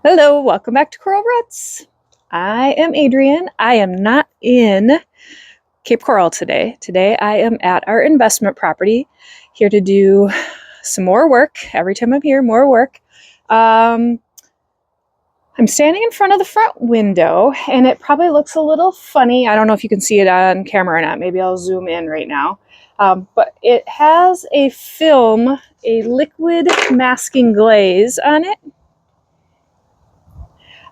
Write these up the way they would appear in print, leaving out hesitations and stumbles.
Hello, welcome back to Coral Roots. I am Adrienne. I am not in Cape Coral today. Today I am at our investment property here to do some more work. Every time I'm here, more work. I'm standing in front of the front window and it probably looks a little funny. I don't know if you can see it on camera or not. Maybe I'll zoom in right now. But it has a film, a liquid masking glaze on it.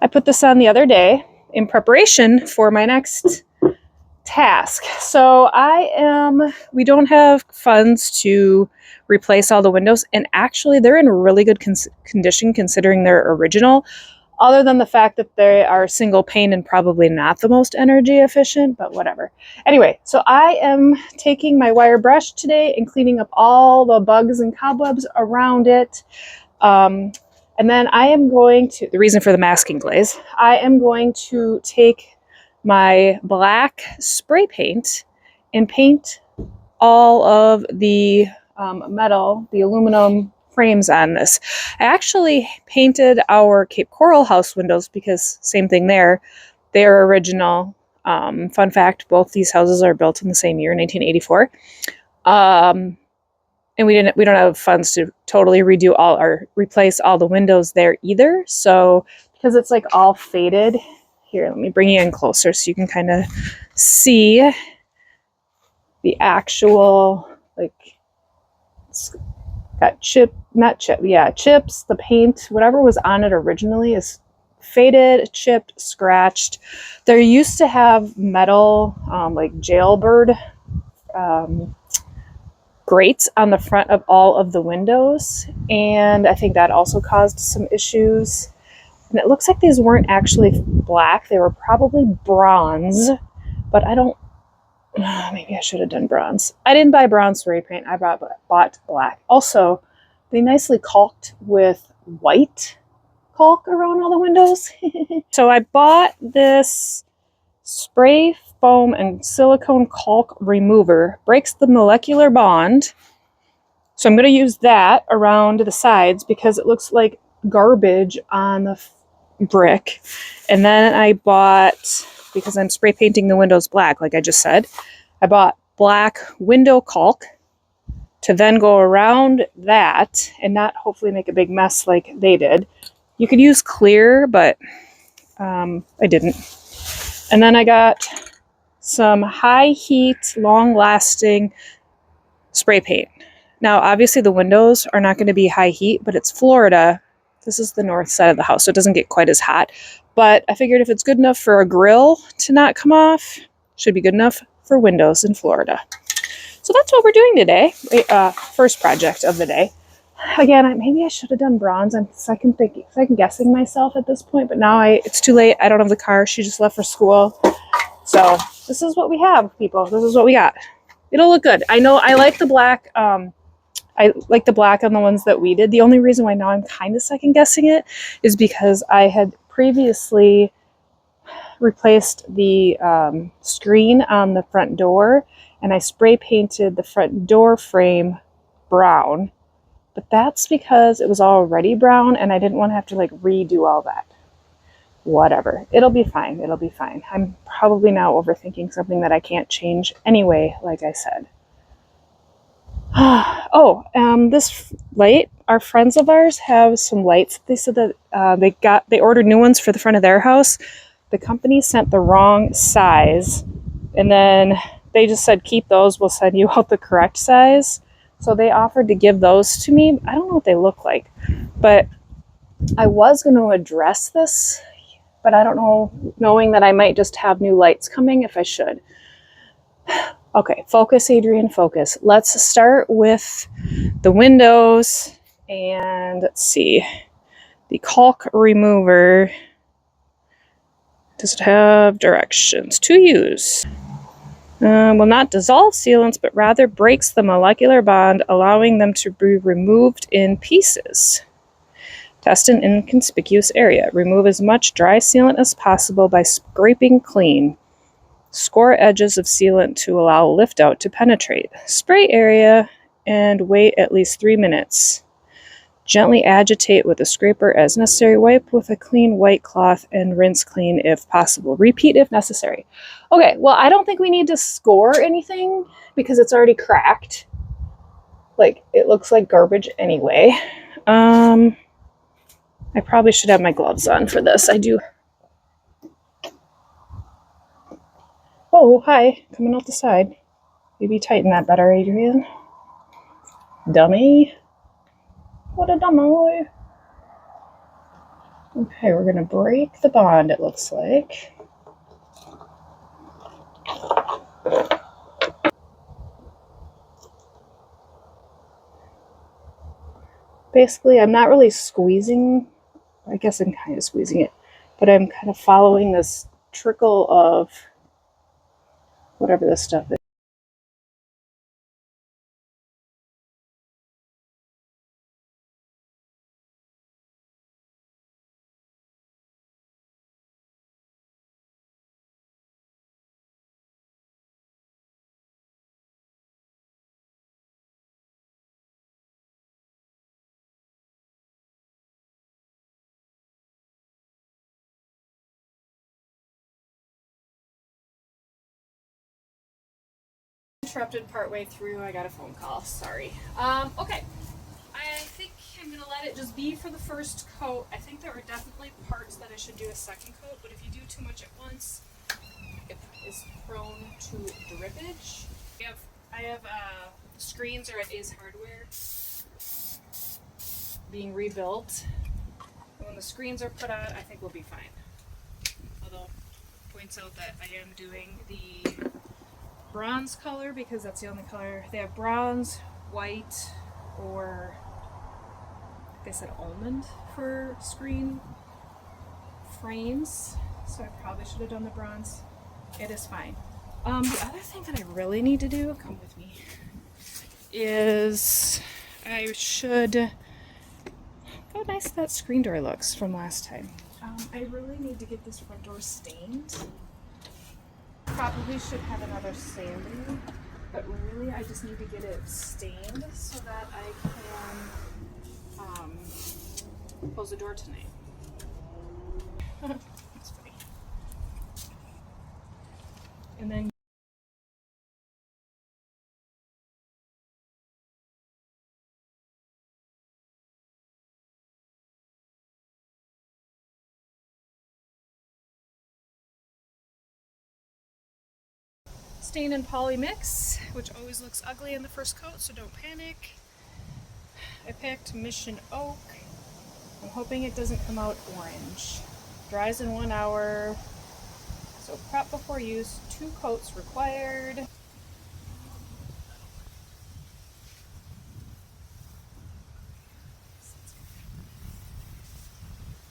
I put this on the other day in preparation for my next task. So we don't have funds to replace all the windows, and actually they're in really good condition considering they're original, other than the fact that they are single pane and probably not the most energy efficient, but whatever. Anyway, so I am taking my wire brush today and cleaning up all the bugs and cobwebs around it. And then I am going to, the reason for the masking glaze, I am going to take my black spray paint and paint all of the metal, the aluminum frames on this. I actually painted our Cape Coral house windows because same thing there. They're original. Fun fact, both these houses are built in the same year, 1984. And we don't have funds to totally replace all the windows there either. So because it's like all faded, here, let me bring you in closer so you can kind of see the actual, like, it's got chips, the paint, whatever was on it originally is faded, chipped, scratched. There used to have metal, like jailbird, grates on the front of all of the windows, and I think that also caused some issues. And it looks like these weren't actually black, they were probably bronze, but maybe I should have done bronze. I didn't buy bronze spray paint, I bought black. Also, they nicely caulked with white caulk around all the windows. So I bought this spray foam and silicone caulk remover, breaks the molecular bond. So I'm going to use that around the sides because it looks like garbage on the brick. And then I bought, because I'm spray painting the windows black, like I just said, I bought black window caulk to then go around that and not hopefully make a big mess like they did. You could use clear, but I didn't. And then I got some high heat, long lasting spray paint. Now, obviously the windows are not going to be high heat, but it's Florida. This is the north side of the house, so it doesn't get quite as hot. But I figured if it's good enough for a grill to not come off, it should be good enough for windows in Florida. So that's what we're doing today. First project of the day. Again, maybe I should have done bronze. I'm second guessing myself at this point, but now it's too late. I don't have the car. She just left for school. So this is what we have, people. This is what we got. It'll look good. I know I like the black. I like the black on the ones that we did. The only reason why now I'm kind of second guessing it is because I had previously replaced the screen on the front door, and I spray painted the front door frame brown. But that's because it was already brown and I didn't want to have to like redo all that. Whatever. It'll be fine. It'll be fine. I'm probably now overthinking something that I can't change anyway, like I said. This light, our friends of ours have some lights. They said that they ordered new ones for the front of their house. The company sent the wrong size, and then they just said, keep those, we'll send you out the correct size. So they offered to give those to me. I don't know what they look like, but I was going to address this, but I don't know, knowing that I might just have new lights coming if I should. Okay, focus, Adrienne, focus. Let's start with the windows, and let's see. The caulk remover, does it have directions to use? Will not dissolve sealants, but rather breaks the molecular bond, allowing them to be removed in pieces. Test an inconspicuous area. Remove as much dry sealant as possible by scraping clean. Score edges of sealant to allow lift out to penetrate. Spray area and wait at least 3 minutes. Gently agitate with a scraper as necessary. Wipe with a clean white cloth and rinse clean if possible. Repeat if necessary. Okay, well, I don't think we need to score anything because it's already cracked. Like, it looks like garbage anyway. I probably should have my gloves on for this. I do. Oh, hi. Coming out the side. Maybe tighten that better, Adrian. Dummy. What a dummy. Okay, we're going to break the bond, it looks like. Basically, I'm not really squeezing. I guess I'm kind of squeezing it, but I'm kind of following this trickle of whatever this stuff is. Interrupted partway through. I got a phone call. Sorry. Okay. I think I'm gonna let it just be for the first coat. I think there are definitely parts that I should do a second coat, but if you do too much at once, it is prone to drippage. I have screens or it is hardware being rebuilt. And when the screens are put out, I think we'll be fine. Although points out that I am doing the bronze color because that's the only color. They have bronze, white, or they said almond for screen frames. So I probably should have done the bronze. It is fine. The other thing that I really need to do, come with me, is I should. How nice that screen door looks from last time. I really need to get this front door stained. Probably should have another sanding, but really I just need to get it stained so that I can close the door tonight. That's funny. And then stain and poly mix, which always looks ugly in the first coat, so don't panic. I picked Mission Oak. I'm hoping it doesn't come out orange. Dries in 1 hour. So prep before use, 2 coats required.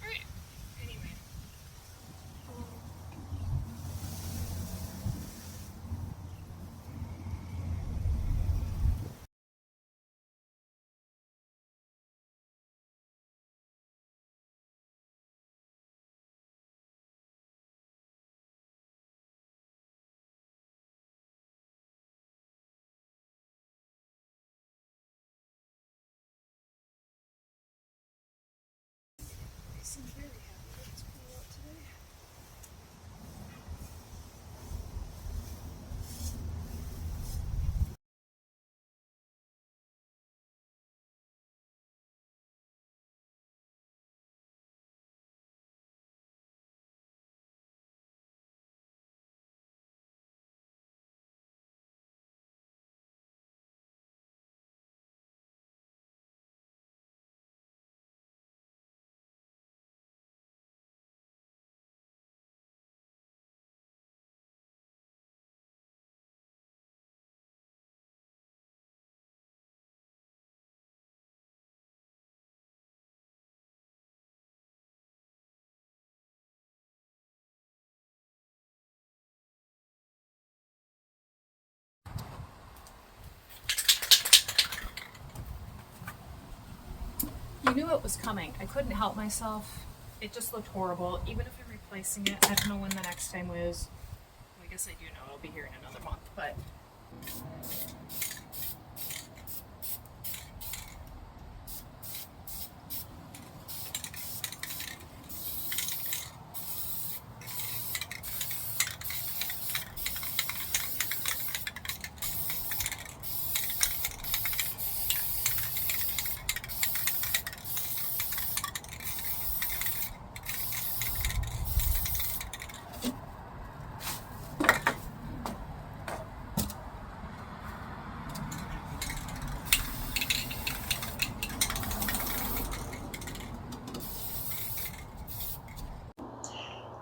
Alright, anyway. I'm very happy that it's cool out today. You knew it was coming. I couldn't help myself. It just looked horrible. Even if I'm replacing it, I don't know when the next time is. Well, I guess I do know. It'll be here in another month, but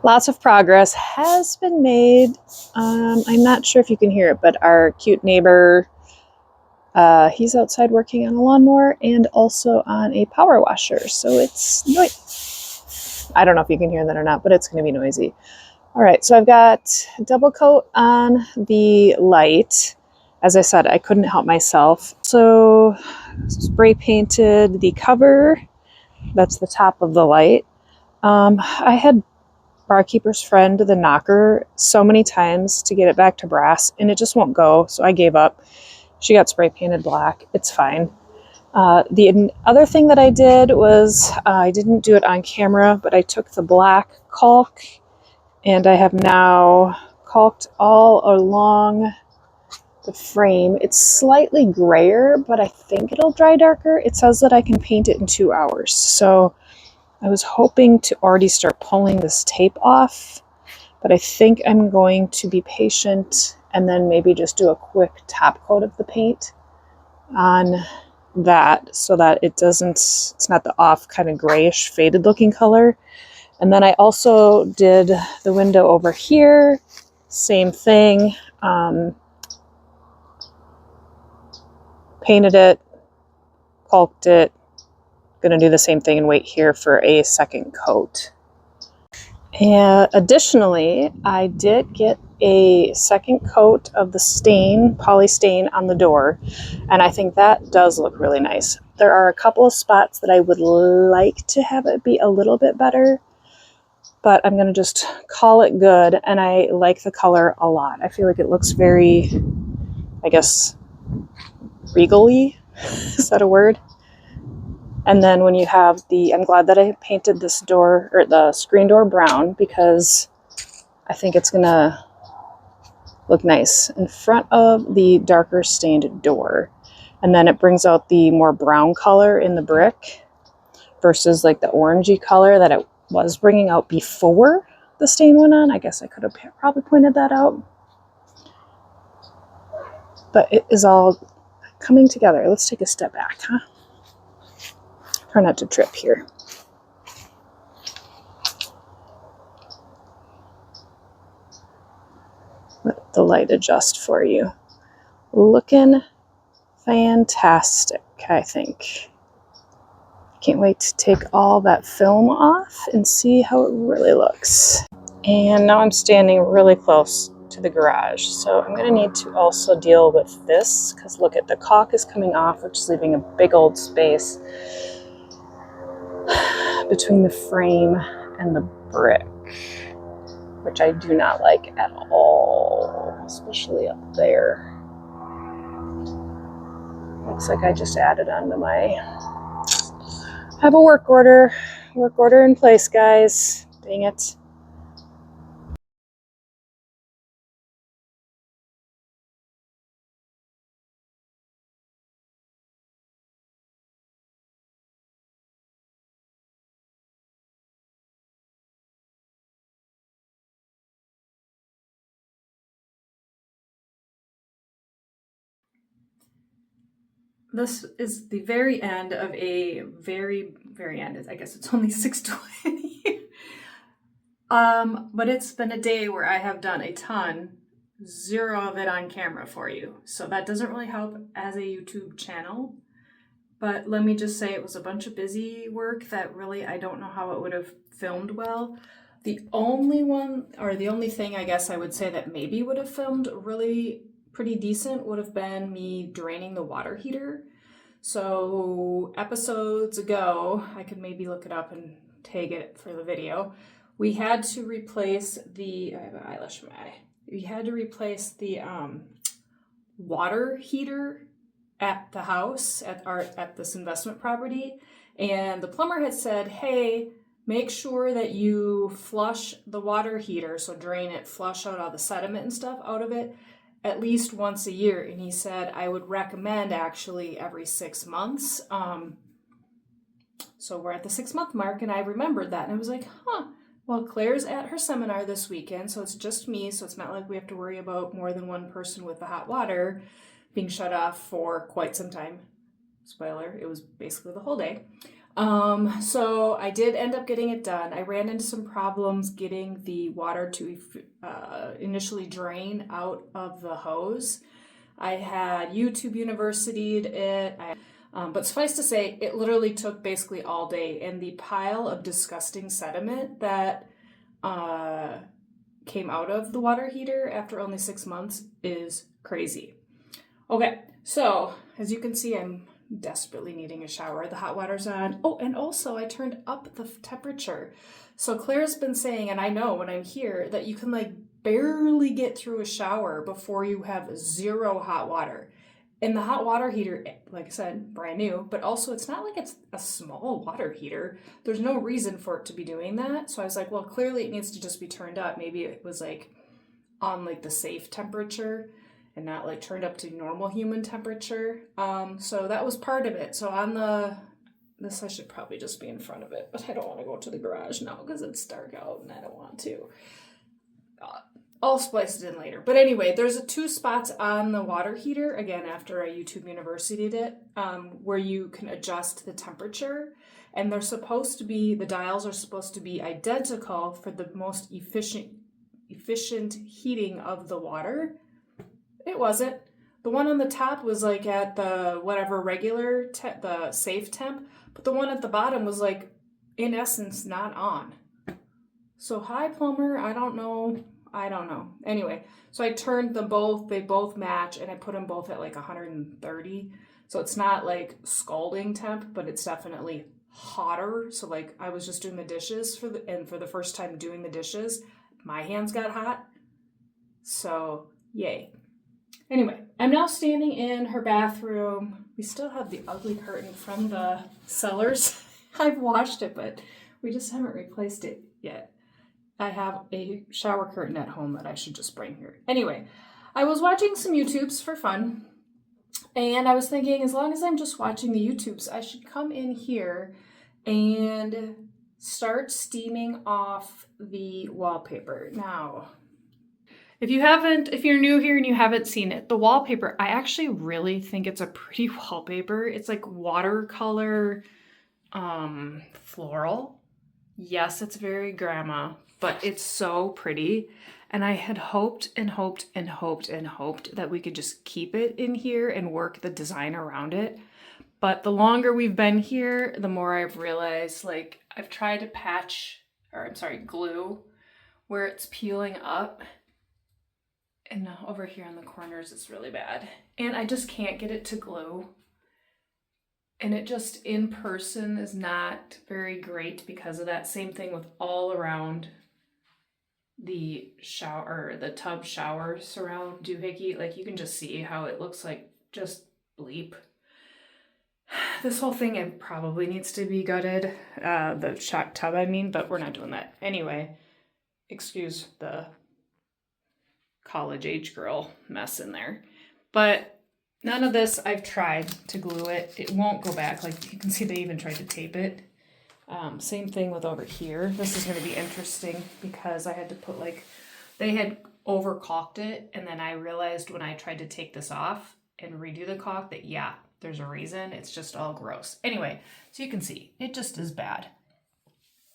Lots of progress has been made. I'm not sure if you can hear it, but our cute neighbor, he's outside working on a lawnmower and also on a power washer. So it's noisy. I don't know if you can hear that or not, but it's going to be noisy. All right, so I've got a double coat on the light. As I said, I couldn't help myself. So spray painted the cover. That's the top of the light. I had Barkeeper's Friend, the knocker, so many times to get it back to brass, and it just won't go, so I gave up. She got spray painted black. It's fine. The other thing that I did was I didn't do it on camera, but I took the black caulk and I have now caulked all along the frame. It's slightly grayer, but I think it'll dry darker. It says that I can paint it in 2 hours. So I was hoping to already start pulling this tape off, but I think I'm going to be patient and then maybe just do a quick top coat of the paint on that so that it's not the off kind of grayish faded looking color. And then I also did the window over here, same thing, painted it, caulked it. Gonna do the same thing and wait here for a second coat. And additionally, I did get a second coat of the stain, poly stain on the door, and I think that does look really nice. There are a couple of spots that I would like to have it be a little bit better, but I'm going to just call it good, and I like the color a lot. I feel like it looks very, I guess, regal-y. Is that a word? And then when you have I'm glad that I painted this door, or the screen door, brown, because I think it's going to look nice in front of the darker stained door. And then it brings out the more brown color in the brick versus like the orangey color that it was bringing out before the stain went on. I guess I could have probably pointed that out. But it is all coming together. Let's take a step back, huh? Try not to trip here. Let the light adjust for you. Looking fantastic, I think. Can't wait to take all that film off and see how it really looks. And now I'm standing really close to the garage, so I'm going to need to also deal with this, because look at the caulk is coming off, which is leaving a big old space between the frame and the brick, which I do not like at all, especially up there. Looks like I just added onto my... I have a work order in place, guys. Dang it. This is the very end of a very end. I guess it's only 6:20. But it's been a day where I have done a ton, zero of it on camera for you. So that doesn't really help as a YouTube channel. But let me just say it was a bunch of busy work that really I don't know how it would have filmed well. The only thing I guess I would say that maybe would have filmed really pretty decent would have been me draining the water heater. So episodes ago, I could maybe look it up and tag it for the video. We had to replace I have an eyelash in my eye. We had to replace the water heater at the house at this investment property, and the plumber had said, hey, make sure that you flush the water heater, so drain it, flush out all the sediment and stuff out of it at least once a year. And he said I would recommend actually every 6 months. So we're at the 6-month mark, and I remembered that, and I was like, well, Claire's at her seminar this weekend, so it's just me, so it's not like we have to worry about more than one person with the hot water being shut off for quite some time. Spoiler, it was basically the whole day. So I did end up getting it done. I ran into some problems getting the water to initially drain out of the hose. I had YouTube University'd it, but suffice to say, it literally took basically all day, and the pile of disgusting sediment that came out of the water heater after only 6 months is crazy. Okay, so as you can see, I'm desperately needing a shower. The hot water's on. Oh, and also I turned up the temperature. So Claire's been saying, and I know when I'm here, that you can like barely get through a shower before you have zero hot water. And the hot water heater, like I said, brand new, but also it's not like it's a small water heater. There's no reason for it to be doing that. So I was like, well, clearly it needs to just be turned up. Maybe it was like on like the safe temperature and not like turned up to normal human temperature. So that was part of it. So on this I should probably just be in front of it, but I don't want to go to the garage now because it's dark out and I don't want to. I'll splice it in later. But anyway, there's 2 spots on the water heater, again, after I YouTube University did it, where you can adjust the temperature. And they're supposed to be, the dials are supposed to be identical for the most efficient heating of the water. It wasn't. The one on the top was like at the whatever regular, the safe temp, but the one at the bottom was like, in essence, not on. So hi, plumber, I don't know. Anyway, so I turned them both, they both match, and I put them both at like 130. So it's not like scalding temp, but it's definitely hotter. So like I was just doing the dishes for the first time doing the dishes, my hands got hot. So yay. Anyway, I'm now standing in her bathroom. We still have the ugly curtain from the cellars. I've washed it, but we just haven't replaced it yet. I have a shower curtain at home that I should just bring here. Anyway, I was watching some YouTubes for fun, and I was thinking, as long as I'm just watching the YouTubes, I should come in here and start steaming off the wallpaper. Now, if you're new here and you haven't seen it, the wallpaper, I actually really think it's a pretty wallpaper. It's like watercolor, floral. Yes, it's very grandma, but it's so pretty. And I had hoped and hoped and hoped and hoped that we could just keep it in here and work the design around it. But the longer we've been here, the more I've realized, like, I've tried to glue where it's peeling up. And over here in the corners, it's really bad. And I just can't get it to glue. And it just in person is not very great because of that. Same thing with all around the shower, the tub shower surround doohickey. Like you can just see how it looks like just bleep. This whole thing probably needs to be gutted. The shock tub, I mean, but we're not doing that. Anyway, excuse the college age girl mess in there. But none of this, I've tried to glue it. It won't go back. Like you can see they even tried to tape it. Same thing with over here. This is going to be interesting because I had to put they had overcaulked it. And then I realized when I tried to take this off and redo the caulk that, yeah, there's a reason. It's just all gross. Anyway, so you can see it just is bad.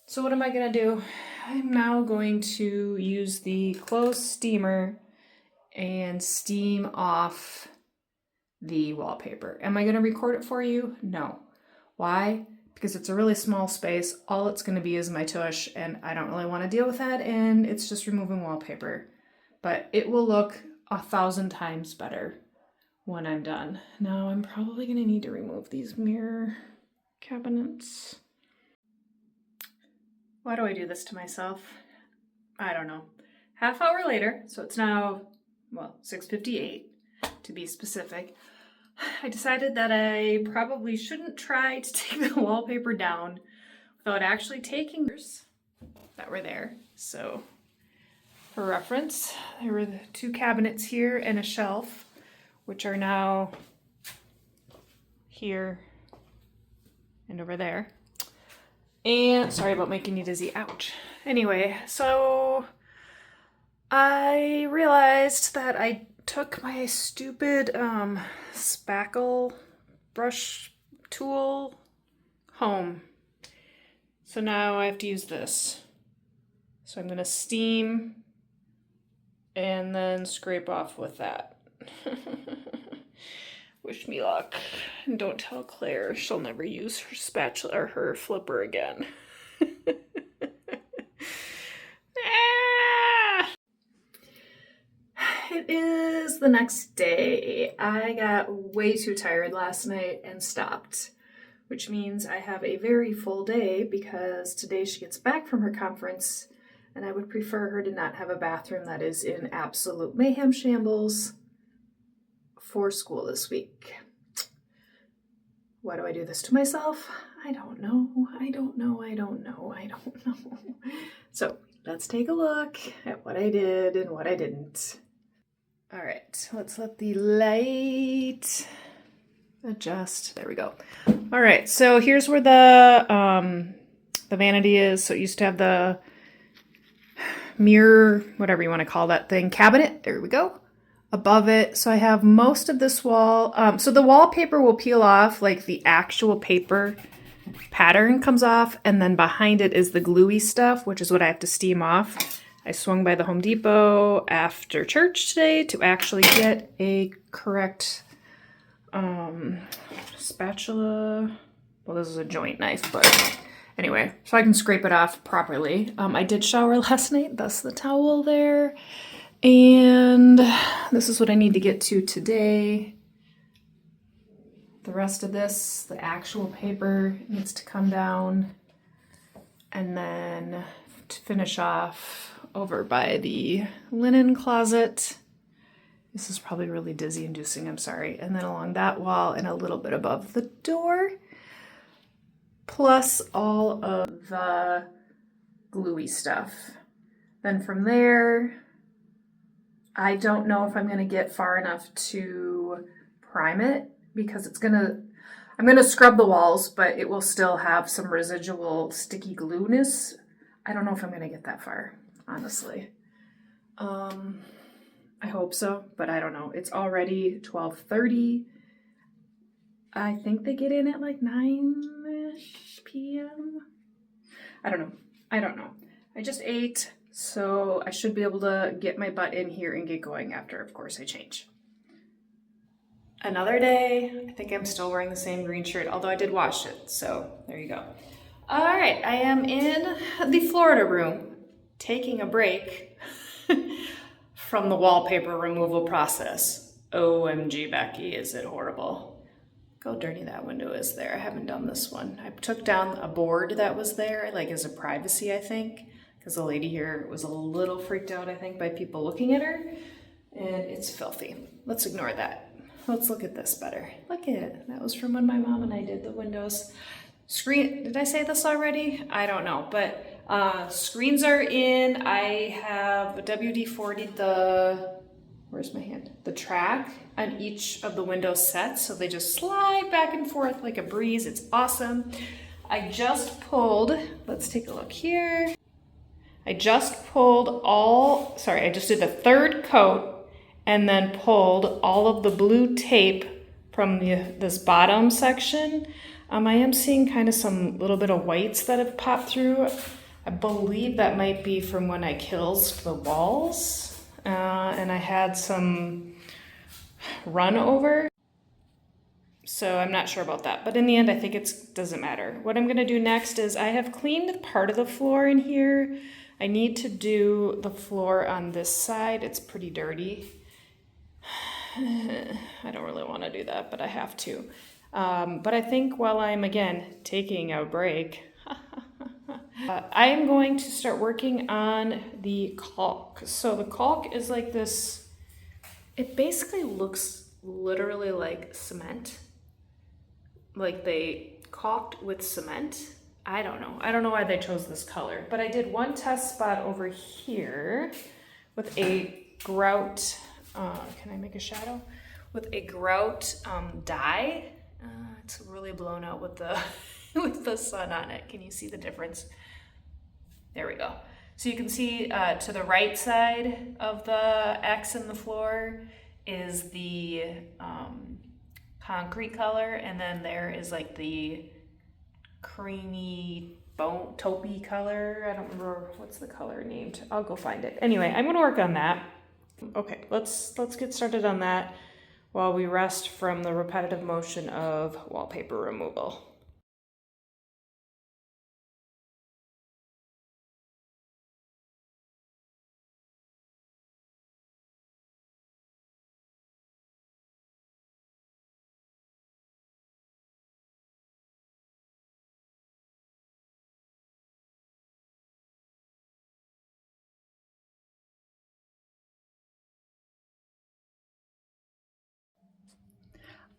So what am I going to do? I'm now going to use the clothes steamer and steam off the wallpaper. Am I going to record it for you? No. Why? Because it's a really small space. All it's going to be is my tush, and I don't really want to deal with that, and it's just removing wallpaper. But it will look 1,000 times better when I'm done. Now I'm probably going to need to remove these mirror cabinets. Why do I do this to myself? I don't know. Half hour later, so it's now, 6:58 to be specific. I decided that I probably shouldn't try to take the wallpaper down without actually taking those that were there. So for reference, there were the 2 cabinets here and a shelf, which are now here and over there. And sorry about making you dizzy. Ouch. Anyway, so I realized that I took my stupid spackle brush tool, home. So now I have to use this. So I'm gonna steam and then scrape off with that. Wish me luck. And don't tell Claire, she'll never use her spatula or her flipper again. It is the next day. I got way too tired last night and stopped, which means I have a very full day because today she gets back from her conference and I would prefer her to not have a bathroom that is in absolute mayhem shambles for school this week. Why do I do this to myself? I don't know. I don't know. So let's take a look at what I did and what I didn't. All right, let's let the light adjust. There we go. All right, so here's where the vanity is. So it used to have the mirror, whatever you want to call that thing, cabinet. There we go. Above it, so I have most of this wall. So the wallpaper will peel off, like the actual paper pattern comes off, and then behind it is the gluey stuff, which is what I have to steam off. I swung by the Home Depot after church today to actually get a correct spatula. Well, this is a joint knife, but anyway, so I can scrape it off properly. I did shower last night, thus the towel there. And this is what I need to get to today. The rest of this, the actual paper, needs to come down. And then to finish off over by the linen closet. This is probably really dizzy inducing, I'm sorry. And then along that wall and a little bit above the door. Plus all of the gluey stuff. Then from there, I don't know if I'm going to get far enough to prime it because I'm going to scrub the walls, but it will still have some residual sticky glueness. I don't know if I'm going to get that far, honestly. I hope so, but I don't know. It's already 12:30. I think they get in at like 9-ish p.m. I don't know. I just ate. So I should be able to get my butt in here and get going after, of course, I change. Another day. I think I'm still wearing the same green shirt, although I did wash it. So there you go. All right, I am in the Florida room, taking a break from the wallpaper removal process. OMG, Becky, is it horrible. Look how dirty that window is there. I haven't done this one. I took down a board that was there, like as a privacy, I think. Because the lady here was a little freaked out, I think, by people looking at her. And it's filthy. Let's ignore that. Let's look at this better. Look at it. That was from when my mom and I did the windows. Screen, did I say this already? I don't know, but screens are in. I have a WD-40, where's my hand? The track on each of the window sets. So they just slide back and forth like a breeze. It's awesome. I just pulled, let's take a look here. I just did the third coat and then pulled all of the blue tape from this bottom section. I am seeing kind of some little bit of whites that have popped through. I believe that might be from when I kills the walls. And I had some run over. So I'm not sure about that. But in the end, I think it doesn't matter. What I'm gonna do next is I have cleaned part of the floor in here. I need to do the floor on this side. It's pretty dirty. I don't really want to do that, but I have to. But I think while I'm, again, taking a break, I am going to start working on the caulk. So the caulk is like this, it basically looks literally like cement. Like they caulked with cement. I don't know why they chose this color, but I did one test spot over here with a grout, can I make a shadow? With a grout dye. It's really blown out with the with the sun on it. Can you see the difference? There we go. So you can see to the right side of the X in the floor is the concrete color, and then there is like the creamy bone taupey color. I don't remember what's the color named. I'll go find it. Anyway, I'm gonna work on that. Okay, let's get started on that while we rest from the repetitive motion of wallpaper removal.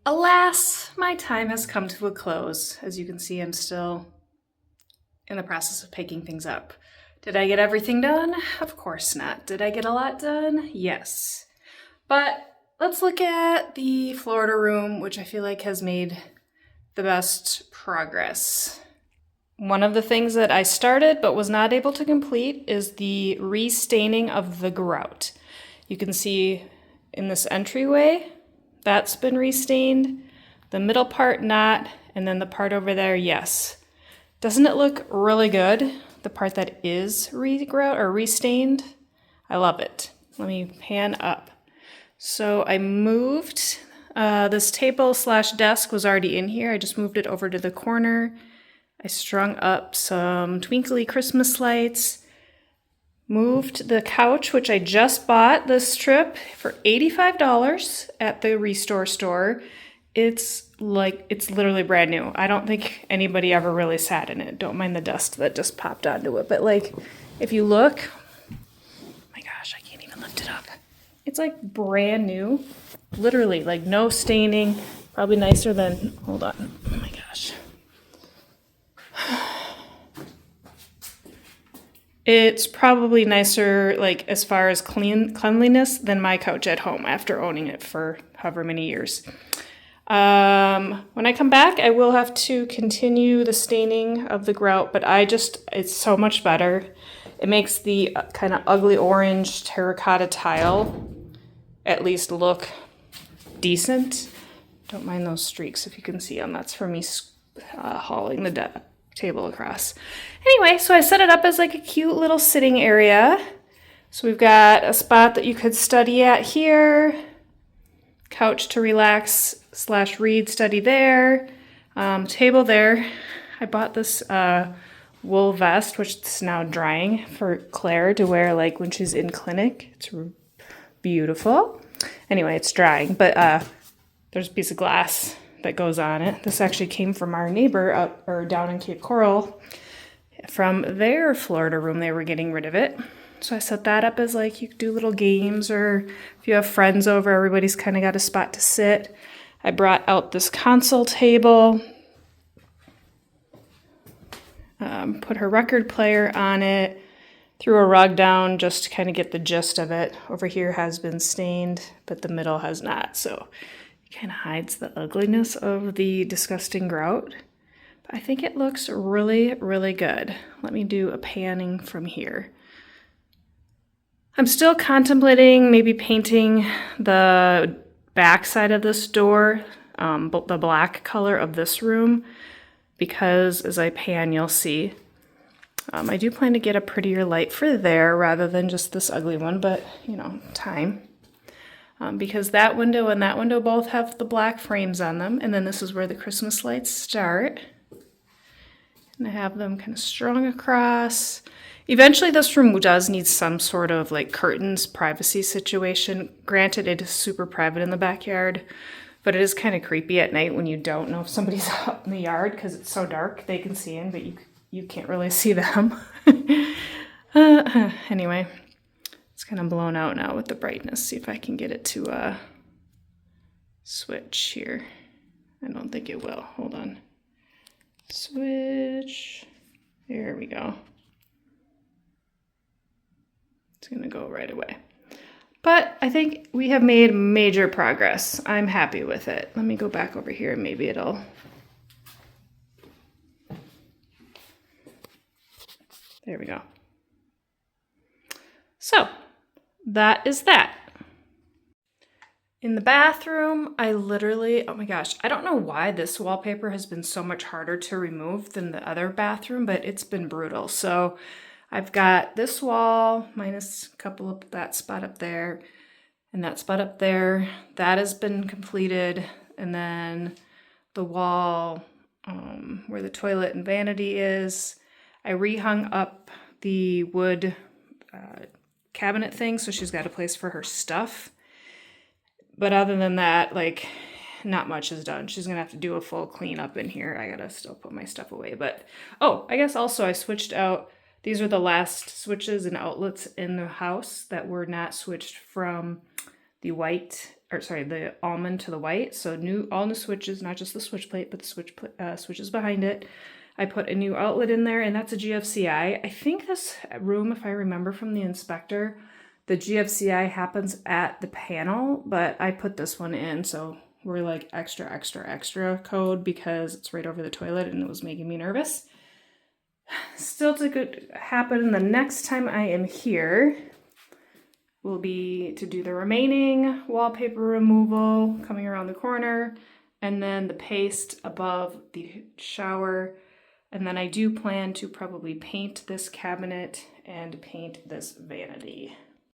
Alas, my time has come to a close. As you can see, I'm still in the process of picking things up. Did I get everything done? Of course not. Did I get a lot done? Yes. But let's look at the Florida room, which I feel like has made the best progress. One of the things that I started but was not able to complete is the restaining of the grout. You can see in this entryway, that's been restained. The middle part not, and then the part over there, yes. Doesn't it look really good? The part that is regrout or restained? I love it. Let me pan up. So I moved, this table / desk was already in here. I just moved it over to the corner. I strung up some twinkly Christmas lights. Moved the couch, which I just bought this trip for $85 at the Restore store. It's literally brand new. I don't think anybody ever really sat in it. Don't mind the dust that just popped onto it. But like, if you look, oh my gosh, I can't even lift it up. It's like brand new, literally like no staining, probably nicer than, hold on, oh my gosh. It's probably nicer, like as far as cleanliness, than my couch at home after owning it for however many years. When I come back, I will have to continue the staining of the grout, but it's so much better. It makes the kind of ugly orange terracotta tile at least look decent. Don't mind those streaks if you can see them. That's for me hauling the table across. Anyway, so I set it up as like a cute little sitting area. So we've got a spot that you could study at here, couch to relax / read, study there, table there. I bought this wool vest, which is now drying, for Claire to wear like when she's in clinic. It's beautiful. Anyway, it's drying, but there's a piece of glass that goes on it. This actually came from our neighbor down in Cape Coral. From their Florida room, they were getting rid of it. So I set that up as like you could do little games, or if you have friends over, everybody's kind of got a spot to sit. I brought out this console table, put her record player on it, threw a rug down just to kind of get the gist of it. Over here has been stained, but the middle has not. So it kind of hides the ugliness of the disgusting grout. But I think it looks really, really good. Let me do a panning from here. I'm still contemplating maybe painting the back side of this door, the black color of this room, because as I pan, you'll see. I do plan to get a prettier light for there rather than just this ugly one, but you know, time. Because that window and that window both have the black frames on them, and then this is where the Christmas lights start. And I have them kind of strung across. Eventually this room does need some sort of like curtains privacy situation. Granted, it is super private in the backyard, but it is kind of creepy at night when you don't know if somebody's out in the yard because it's so dark. They can see in, but you can't really see them. Anyway, it's kind of blown out now with the brightness. See if I can get it to switch here. I don't think it will. Hold on. Switch. There we go. It's going to go right away. But I think we have made major progress. I'm happy with it. Let me go back over here and maybe it'll... There we go. So that is that. In the bathroom, I literally, oh my gosh, I don't know why this wallpaper has been so much harder to remove than the other bathroom, but it's been brutal. So I've got this wall minus a couple of that spot up there and that spot up there. That has been completed. And then the wall where the toilet and vanity is, I rehung up the wood cabinet thing so she's got a place for her stuff. But other than that, like, not much is done. She's gonna have to do a full cleanup in here. I gotta still put my stuff away. But, oh, I guess also I switched out, these are the last switches and outlets in the house that were not switched from the white, or sorry, the almond to the white. So all new switches, not just the switch plate, but the switches behind it. I put a new outlet in there, and that's a GFCI. I think this room, if I remember from the inspector, the GFCI happens at the panel, but I put this one in, so we're like extra, extra, extra code because it's right over the toilet and it was making me nervous. Still to happen the next time I am here will be to do the remaining wallpaper removal coming around the corner, and then the paste above the shower. And then I do plan to probably paint this cabinet and paint this vanity.